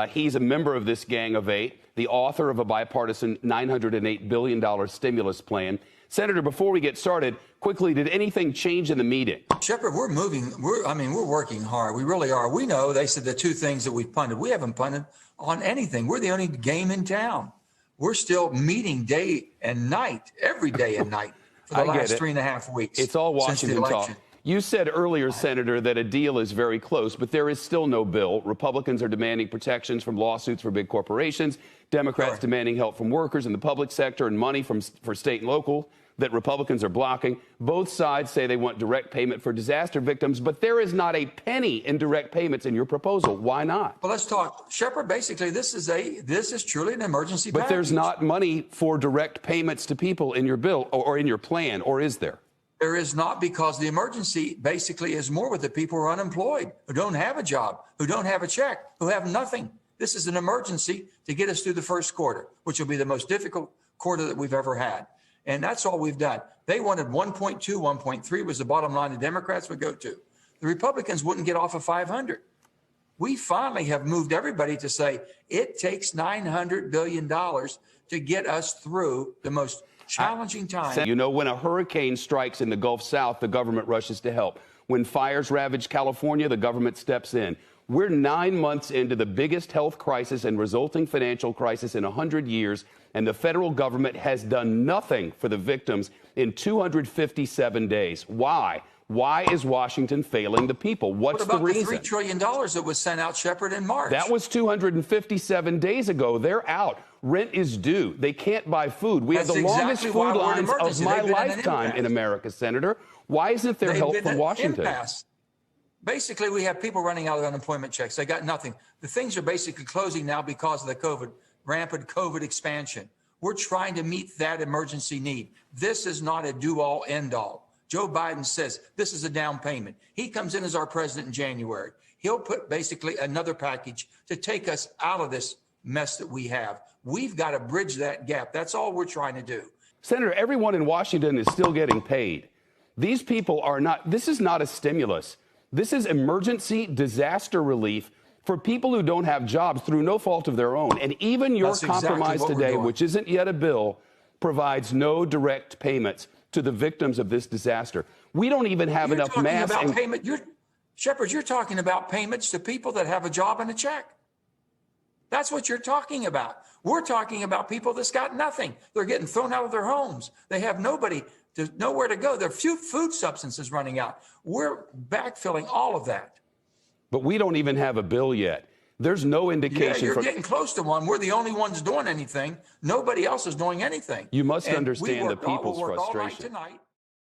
He's a member of this Gang of Eight, the author of a bipartisan $908 billion stimulus plan. Senator, before we get started, quickly, did anything change in the meeting? Shepard, we're moving. We're working hard. We really are. We know they said the two things that we've punted. We haven't punted on anything. We're the only game in town. We're still meeting day and night, every day and night for the last 3.5 weeks. It's all Washington talk. You said earlier, Senator, that a deal is very close, but there is still no bill. Republicans are demanding protections from lawsuits for big corporations. Democrats demanding help from workers in the public sector and money for state and local that Republicans are blocking. Both sides say they want direct payment for disaster victims, but there is not a penny in direct payments in your proposal. Why not? Well, let's talk. Shepard, basically, this is truly an emergency But package. there's not money for direct payments to people in your bill or in your plan, or is there? There is not, because the emergency basically is more with the people who are unemployed, who don't have a job, who don't have a check, who have nothing. This is an emergency to get us through the first quarter, which will be the most difficult quarter that we've ever had. And that's all we've done. They wanted 1.2, 1.3 was the bottom line the Democrats would go to. The Republicans wouldn't get off of 500. We finally have moved everybody to say it takes $900 billion to get us through the most challenging time. You know, when a hurricane strikes in the Gulf South, the government rushes to help. When fires ravage California, the government steps in. We're 9 months into the biggest health crisis and resulting financial crisis in 100 years, and the federal government has done nothing for the victims in 257 days. Why? Why is Washington failing the people? What's the reason? What about the $3 trillion that was sent out, Shepard, in March? That was 257 days ago. They're out. Rent is due. They can't buy food. We have the longest food lines of my lifetime in America, Senator. Why isn't there help from Washington? Basically, we have people running out of unemployment checks. They got nothing. The things are basically closing now because of the rampant COVID expansion. We're trying to meet that emergency need. This is not a do-all, end-all. Joe Biden says this is a down payment. He comes in as our president in January. He'll put basically another package to take us out of this mess that we have. We've got to bridge that gap. That's all we're trying to do. Senator, everyone in Washington is still getting paid. These people are not, this is not a stimulus. This is emergency disaster relief for people who don't have jobs through no fault of their own. And even your compromise today, which isn't yet a bill, provides no direct payments to the victims of this disaster. We don't even have enough mass. Shepard, you're talking about payments to people that have a job and a check. That's what you're talking about. We're talking about people that's got nothing. They're getting thrown out of their homes. They have nowhere to go. Their food substances running out. We're backfilling all of that. But we don't even have a bill yet. There's no indication. Yeah, you're getting close to one. We're the only ones doing anything. Nobody else is doing anything. You must understand the people's frustration. All night tonight.